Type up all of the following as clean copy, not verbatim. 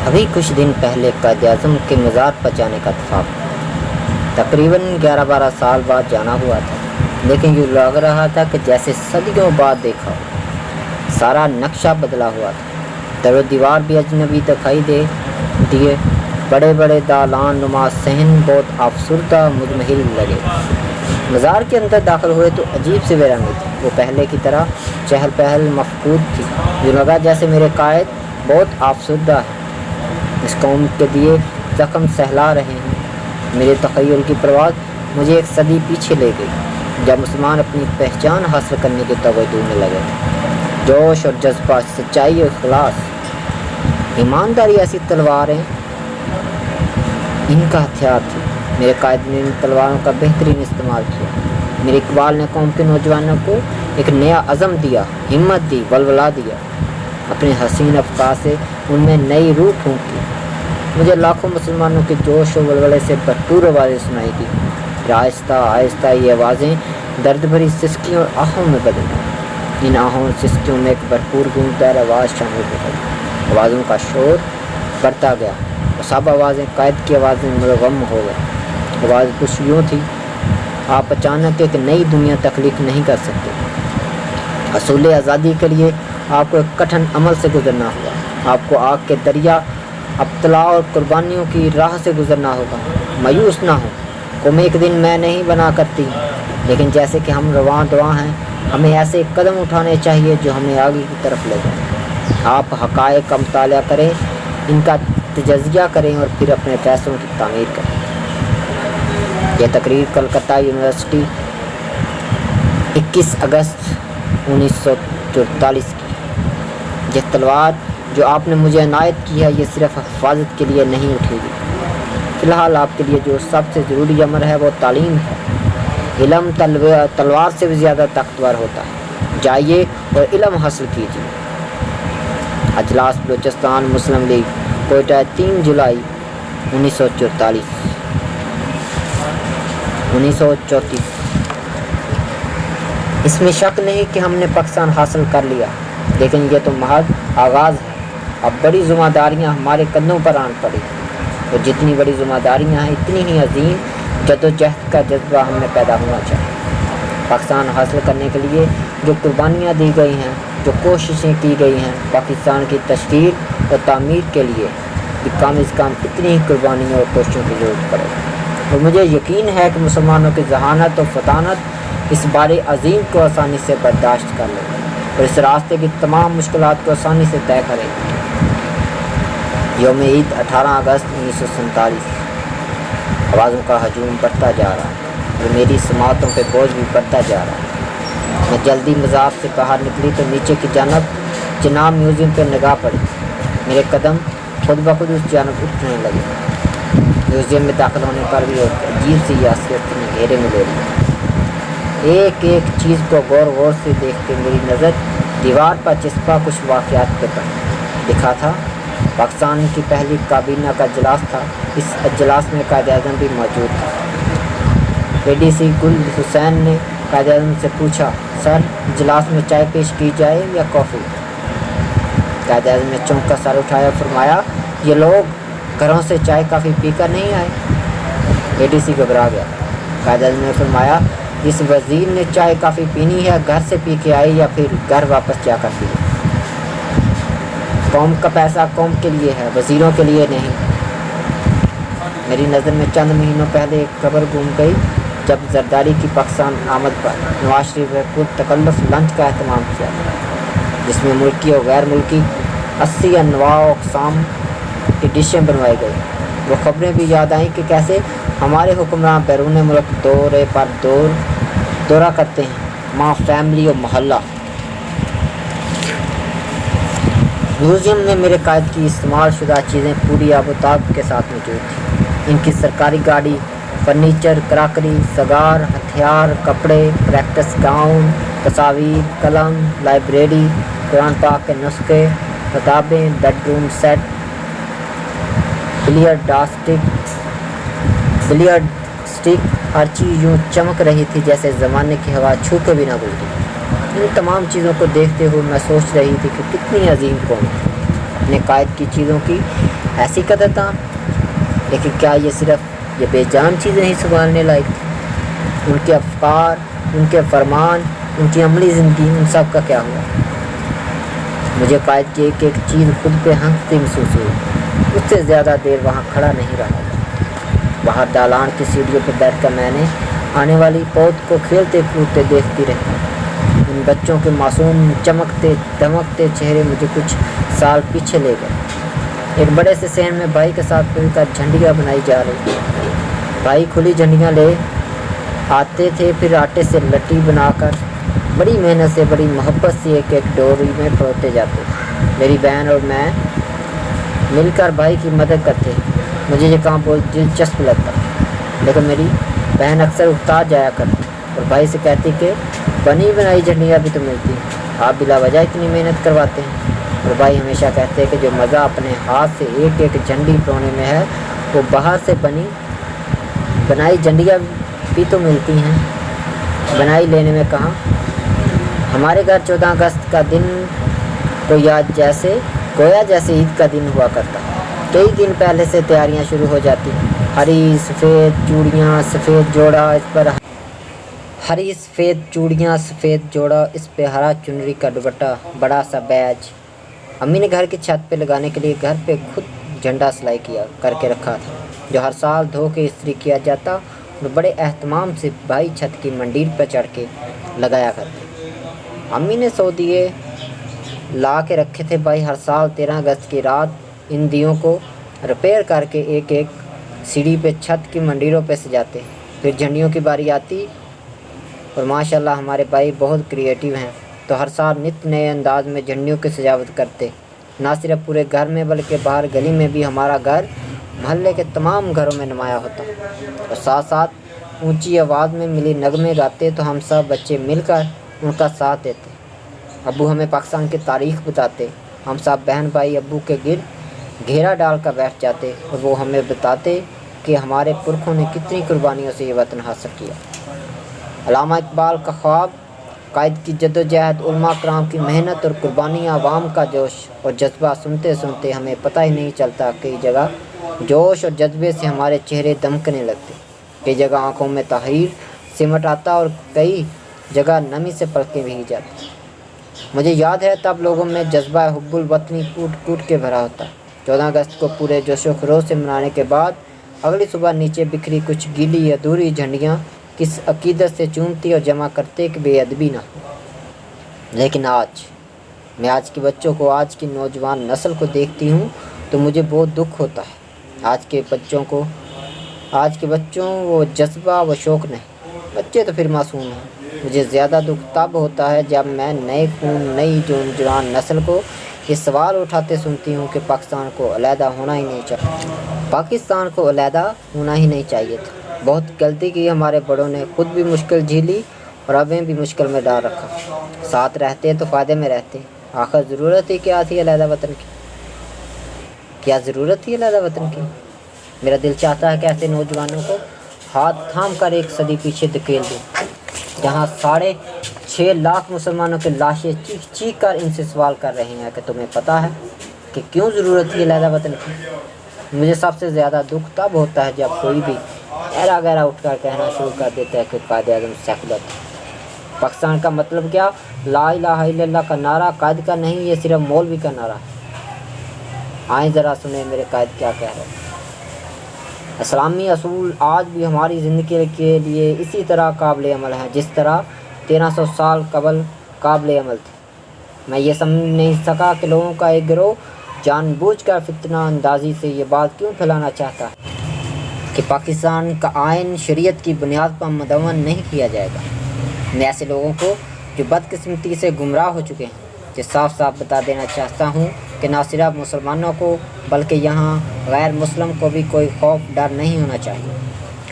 ابھی کچھ دن پہلے قائد-اعظم کے مزار پر جانے کا اتفاق تقریباً 11-12 سال بعد جانا ہوا تھا، لیکن یہ لگ رہا تھا کہ جیسے صدیوں بعد دیکھا ہو۔ سارا نقشہ بدلا ہوا تھا، در و دیوار بھی اجنبی دکھائی دیے، بڑے بڑے دالان نما صحن بہت افسردہ مضمحل لگے۔ مزار کے اندر داخل ہوئے تو عجیب سی ویرانی تھی، وہ پہلے کی طرح چہل پہل مفقود تھی۔ یہ لگا جیسے میرے قائد بہت افسردہ ہے، اس قوم کے دیے زخم سہلا رہے ہیں۔ میرے تخیل کی پرواز مجھے ایک صدی پیچھے لے گئی، جب مسلمان اپنی پہچان حاصل کرنے کی توجہ میں لگے تھے۔ جوش اور جذبہ، سچائی اور اخلاص، ایمانداری ایسی تلواریں ان کا ہتھیار تھی۔ میرے قائد نے ان تلواروں کا بہترین استعمال کیا۔ میرے اقبال نے قوم کے نوجوانوں کو ایک نیا عزم دیا، ہمت دی، ولولہ دیا۔ اپنے حسین افکار سے ان میں نئی روح پھونکی۔ مجھے لاکھوں مسلمانوں کے جوش و ولولے سے بھرپور آوازیں سنائی دی۔ پھر آہستہ آہستہ یہ آوازیں درد بھری سسکیوں اور آہوں میں بدل گئیں۔ ان آہوں اور سسکیوں میں ایک بھرپور گونجدار آواز شامل ہو گئی۔ آوازوں کا شور بڑھتا گیا اور سب آوازیں قائد کی آوازیں مدغم ہو گئیں۔ آواز کچھ یوں تھی: آپ اچانک ایک نئی دنیا تخلیق نہیں کر سکتے۔ حصول آزادی کے لیے آپ کو ایک کٹھن عمل سے گزرنا ہوگا۔ آپ کو آگ کے دریا، ابتلا اور قربانیوں کی راہ سے گزرنا ہوگا۔ مایوس نہ ہو، قوم ایک دن میں نہیں بنا کرتی، لیکن جیسے کہ ہم رواں دواں ہیں، ہمیں ایسے قدم اٹھانے چاہیے جو ہمیں آگے کی طرف لے جائیں۔ آپ حقائق کا مطالعہ کریں، ان کا تجزیہ کریں اور پھر اپنے فیصلوں کی تعمیر کریں۔ یہ تقریر کلکتہ یونیورسٹی 21 اگست 1944 کی۔ یہ تلوار جو آپ نے مجھے عنایت کی ہے، یہ صرف حفاظت کے لیے نہیں اٹھے گی۔ فی الحال آپ کے لیے جو سب سے ضروری امر ہے وہ تعلیم ہے۔ علم تلوار سے بھی زیادہ طاقتور ہوتا ہے۔ جائیے اور علم حاصل کیجیے۔ اجلاس بلوچستان مسلم لیگ، کوئٹہ، 3 جولائی 1934۔ اس میں شک نہیں کہ ہم نے پاکستان حاصل کر لیا، لیکن یہ تو محض آغاز ہے۔ اب بڑی ذمہ داریاں ہمارے کندھوں پر آن پڑی، اور جتنی بڑی ذمہ داریاں ہیں اتنی ہی عظیم جدوجہد کا جذبہ ہم میں پیدا ہونا چاہیے۔ پاکستان حاصل کرنے کے لیے جو قربانیاں دی گئی ہیں، جو کوششیں کی گئی ہیں، پاکستان کی تشکیل اور تعمیر کے لیے بھی کم از کم اتنی ہی قربانیوں اور کوششوں کی ضرورت پڑے گی۔ اور مجھے یقین ہے کہ مسلمانوں کی ذہانت اور فطانت اس بار عظیم کو آسانی سے برداشت کر لے گی اور اس راستے کی تمام مشکلات کو آسانی سے طے کرے گی۔ یوم عید 18 اگست 1947۔ آوازوں کا ہجوم بڑھتا جا رہا ہے اور میری سماعتوں پہ بوجھ بھی بڑھتا جا رہا ہے۔ میں جلدی مزار سے باہر نکلی تو نیچے کی جانب چناب میوزیم پہ نگاہ پڑی۔ میرے قدم خود بخود اس جانب اٹھنے لگے۔ میوزیم میں داخل ہونے پر بھی ایک عجیب سی یاسیت گھیرے میں لے لی۔ ایک ایک چیز کو غور غور سے دیکھ کے میری نظر دیوار پر چسپا کچھ واقعات پہ دکھا تھا۔ پاکستان کی پہلی کابینہ کا اجلاس تھا۔ اس اجلاس میں قائد اعظم بھی موجود تھا۔ ADC گل حسین نے قائد اعظم سے پوچھا، سر، اجلاس میں چائے پیش کی جائے یا کافی؟ قائد اعظم نے چونک کر سر اٹھایا اور فرمایا، یہ لوگ گھروں سے چائے کافی پی کر نہیں آئے۔ ADC گھبرا گیا۔ قائد اعظم نے فرمایا، اس وزیر نے چائے کافی پینی ہے، گھر سے پی کے آئے یا پھر گھر واپس جا کر پی؟ قوم کا پیسہ قوم کے لیے ہے، وزیروں کے لیے نہیں۔ میری نظر میں چند مہینوں پہلے ایک خبر گھوم گئی جب زرداری کی پاکستان آمد پر نواز شریف نے خود تکلف لنچ کا اہتمام کیا، جس میں ملکی اور غیر ملکی 80 انواع و اقسام کی ڈشیں بنوائی گئی۔ وہ خبریں بھی یاد آئیں کہ کیسے ہمارے حکمران بیرون ملک دورے پر دورہ کرتے ہیں، ماں، فیملی اور محلہ۔ میوزیم میں میرے قائد کی استعمال شدہ چیزیں پوری آب و تاب کے ساتھ موجود تھیں۔ ان کی سرکاری گاڑی، فرنیچر، کراکری، سگار، ہتھیار، کپڑے، پریکٹس گاؤن، تصاویر، قلم، لائبریری، قرآن پاک کے نسخے، کتابیں، bed room set, billiard stick, ہر چیز یوں چمک رہی تھی جیسے زمانے کی ہوا چھو کے بھی نہ گزری۔ ان تمام چیزوں کو دیکھتے ہوئے میں سوچ رہی تھی کہ کتنی عظیم قوم ہے۔ اپنے قائد کی چیزوں کی ایسی قدر دان، لیکن کیا یہ صرف یہ بے جان چیزیں ہی سنبھالنے لائق تھیں؟ ان کے افکار، ان کے فرمان، ان کی عملی زندگی، ان سب کا کیا ہوا؟ مجھے قائد کی ایک چیز خود پہ ہنستی محسوس ہوئی۔ اس سے زیادہ دیر وہاں کھڑا نہیں رہا۔ باہر دالان کی سیڑھیوں پہ بیٹھ کر میں نے آنے والی پود کو کھیلتے کودتے دیکھتی رہی۔ ان بچوں کے معصوم چمکتے دمکتے چہرے مجھے کچھ سال پیچھے لے گئے۔ ایک بڑے سے صحن میں بھائی کے ساتھ مل کر جھنڈیاں بنائی جا رہی تھی۔ بھائی کھلی جھنڈیاں لے آتے تھے، پھر آٹے سے لٹی بنا کر بڑی محنت سے، بڑی محبت سے ایک ایک ڈوری میں پروتے جاتے تھے۔ میری بہن اور میں مل کر بھائی کی مدد کرتے۔ مجھے یہ کام بہت دلچسپ لگتا، لیکن میری بہن اکثر اکتا جایا کرتی اور بھائی سے کہتی کہ بنی بنائی جھنڈیاں بھی تو ملتی ہیں، آپ بلا وجہ اتنی محنت کرواتے ہیں۔ اور بھائی ہمیشہ کہتے کہ جو مزہ اپنے ہاتھ سے ایک ایک جھنڈی پرونے میں ہے، وہ باہر سے بنائی جھنڈیاں بھی تو ملتی ہیں، بنائی لینے میں کہاں۔ ہمارے گھر 14 اگست کا دن تو گویا جیسے عید کا دن ہوا کرتا۔ کئی دن پہلے سے تیاریاں شروع ہو جاتی۔ ہری سفید چوڑیاں سفید جوڑا، اس پہ ہرا چنری کا دوپٹہ، بڑا سا بیج۔ امی نے گھر کی چھت پہ لگانے کے لیے گھر پہ خود جھنڈا سلائی کر کے رکھا تھا، جو ہر سال دھو کے استری کیا جاتا اور بڑے اہتمام سے بھائی چھت کی منڈیر پہ چڑھ کے لگایا کرتے۔ امی نے 100 دیے لا کے رکھے تھے۔ بھائی ہر سال 13 اگست کی رات ان دیوں کو ریپیئر کر کے ایک ایک سیڑھی پہ چھت کی منڈیروں پہ سجاتے۔ پھر جھنڈیوں کی باری آتی، اور ماشاءاللہ ہمارے بھائی بہت کریٹیو ہیں، تو ہر سال نت نئے انداز میں جھنڈیوں کی سجاوٹ کرتے۔ نہ صرف پورے گھر میں بلکہ باہر گلی میں بھی ہمارا گھر محلے کے تمام گھروں میں نمایاں ہوتا، اور ساتھ ساتھ اونچی آواز میں ملی نغمے گاتے تو ہم سب بچے مل کر ان کا ساتھ دیتے۔ ابو ہمیں پاکستان کی تاریخ بتاتے، ہم سب بہن بھائی ابو کے گرد گھیرا ڈال کر بیٹھ جاتے، اور وہ ہمیں بتاتے کہ ہمارے پرکھوں نے کتنی قربانیوں سے یہ وطن حاصل کیا۔ علامہ اقبال کا خواب، قائد کی جدوجہد، علماء کرام کی محنت اور قربانیاں، عوام کا جوش اور جذبہ سنتے سنتے ہمیں پتہ ہی نہیں چلتا۔ کئی جگہ جوش اور جذبے سے ہمارے چہرے دمکنے لگتے، کئی جگہ آنکھوں میں تحیر سمٹ آتا اور کئی جگہ نمی سے پلکیں بھیگ جاتی۔ مجھے یاد ہے تب لوگوں میں جذبہ حب الوطنی کوٹ کوٹ کے بھرا ہوتا۔ 14 اگست کو پورے جوش و خروش سے منانے کے بعد اگلی صبح نیچے بکھری کچھ گیلی ادھوری جھنڈیاں کس عقیدت سے چومتی اور جمع کرتے کہ بے ادبی نہ ہو۔ لیکن میں آج کے بچوں کو، آج کی نوجوان نسل کو دیکھتی ہوں تو مجھے بہت دکھ ہوتا ہے۔ آج کے بچوں وہ جذبہ و شوق نہیں، بچے تو پھر معصوم ہیں۔ مجھے زیادہ دکھ تب ہوتا ہے جب میں نئے خون، نئی جوان نسل کو یہ سوال اٹھاتے سنتی ہوں کہ پاکستان کو علیحدہ ہونا ہی نہیں چاہیے تھا۔ بہت غلطی کی ہمارے بڑوں نے، خود بھی مشکل جھیلی اور ہمیں بھی مشکل میں ڈال رکھا۔ ساتھ رہتے تو فائدے میں رہتے، آخر ضرورت ہی کیا تھی علیحدہ وطن کی؟ میرا دل چاہتا ہے کہ ایسے نوجوانوں کو ہاتھ تھام کر ایک صدی پیچھے دھکیل دوں، جہاں 6.5 لاکھ مسلمانوں کے لاشیں چیخ چیخ کر ان سے سوال کر رہے ہیں کہ تمہیں پتہ ہے کہ کیوں ضرورت تھی علیحدہ وطن کی؟ مجھے سب سے زیادہ دکھ تب ہوتا ہے جب کوئی بھی گہرا اٹھ کر کہنا شروع کر دیتا ہے کہ قائد اعظم سیکولر تھا۔ پاکستان کا مطلب کیا؟ لا الہ الا اللہ کا نعرہ قائد کا نہیں، یہ صرف مولوی کا نعرہ ہے۔ آئیں ذرا سنیں میرے قائد کیا کہہ رہے ہیں۔ اسلامی اصول آج بھی ہماری زندگی کے لیے اسی طرح قابل عمل ہیں جس طرح 1300 سال قبل قابل عمل تھے۔ میں یہ سمجھ نہیں سکا کہ لوگوں کا ایک گروہ جان بوجھ کر فتنہ اندازی سے یہ بات کیوں پھیلانا چاہتا ہے کہ پاکستان کا آئین شریعت کی بنیاد پر مدون نہیں کیا جائے گا۔ میں ایسے لوگوں کو جو بدقسمتی سے گمراہ ہو چکے ہیں کہ صاف بتا دینا چاہتا ہوں کہ نہ صرف مسلمانوں کو بلکہ یہاں غیر مسلم کو بھی کوئی خوف ڈر نہیں ہونا چاہیے۔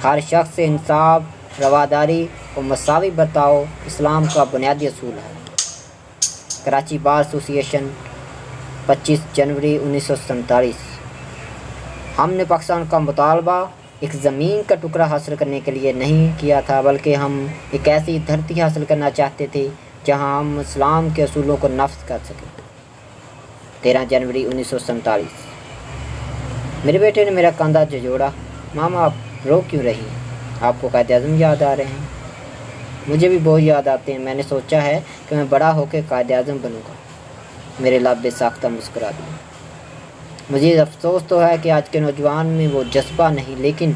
ہر شخص سے انصاف، رواداری اور مساوی برتاؤ اسلام کا بنیادی اصول ہے۔ کراچی بار ایسوسی ایشن، 25 جنوری 1947۔ ہم نے پاکستان کا مطالبہ ایک زمین کا ٹکڑا حاصل کرنے کے لیے نہیں کیا تھا، بلکہ ہم ایک ایسی دھرتی حاصل کرنا چاہتے تھے جہاں ہم اسلام کے اصولوں کو نافذ کر سکیں۔ 13 جنوری 1947۔ میرے بیٹے نے میرا کاندھا جھنجھوڑا۔ ماما آپ رو کیوں رہی ہیں؟ آپ کو قائد اعظم یاد آ رہے ہیں؟ مجھے بھی بہت یاد آتے ہیں، میں نے سوچا ہے کہ میں بڑا ہو کے قائد اعظم بنوں گا۔ میرے لب بے ساختہ مسکرا دیا۔ مجھے افسوس تو ہے کہ آج کے نوجوان میں وہ جذبہ نہیں، لیکن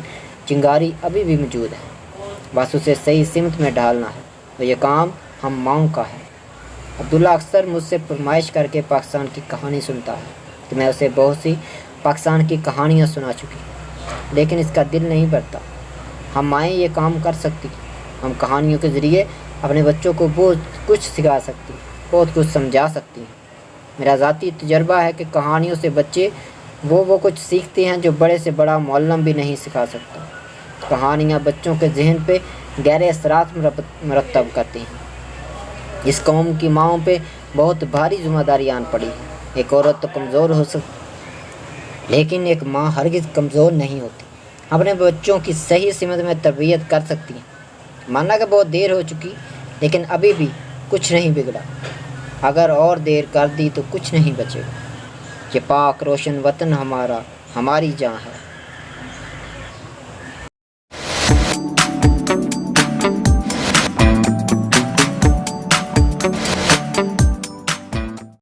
چنگاری ابھی بھی موجود ہے، بس اسے صحیح سمت میں ڈھالنا ہے، اور یہ کام ہم ماؤں کا ہے۔ عبداللہ اکثر مجھ سے فرمائش کر کے پاکستان کی کہانی سنتا ہے کہ میں اسے بہت سی پاکستان کی کہانیاں سنا چکی، لیکن اس کا دل نہیں بھرتا۔ ہم مائیں یہ کام کر سکتی، ہم کہانیوں کے ذریعے اپنے بچوں کو بہت کچھ سکھا سکتی، بہت کچھ سمجھا سکتی ہیں۔ میرا ذاتی تجربہ ہے کہ کہانیوں سے بچے وہ کچھ سیکھتے ہیں جو بڑے سے بڑا معلم بھی نہیں سکھا سکتا۔ کہانیاں بچوں کے ذہن پہ گہرے اثرات مرتب کرتی ہیں۔ اس قوم کی ماؤں پہ بہت بھاری ذمہ داری آن پڑی ہے۔ ایک عورت تو کمزور ہو سکتی، لیکن ایک ماں ہرگز کمزور نہیں ہوتی، اپنے بچوں کی صحیح سمت میں تربیت کر سکتی ہیں۔ ماننا کہ بہت دیر ہو چکی، لیکن ابھی بھی کچھ نہیں بگڑا۔ اگر اور دیر کر دی تو کچھ نہیں بچے گا۔ یہ پاک روشن وطن ہماری جان ہے۔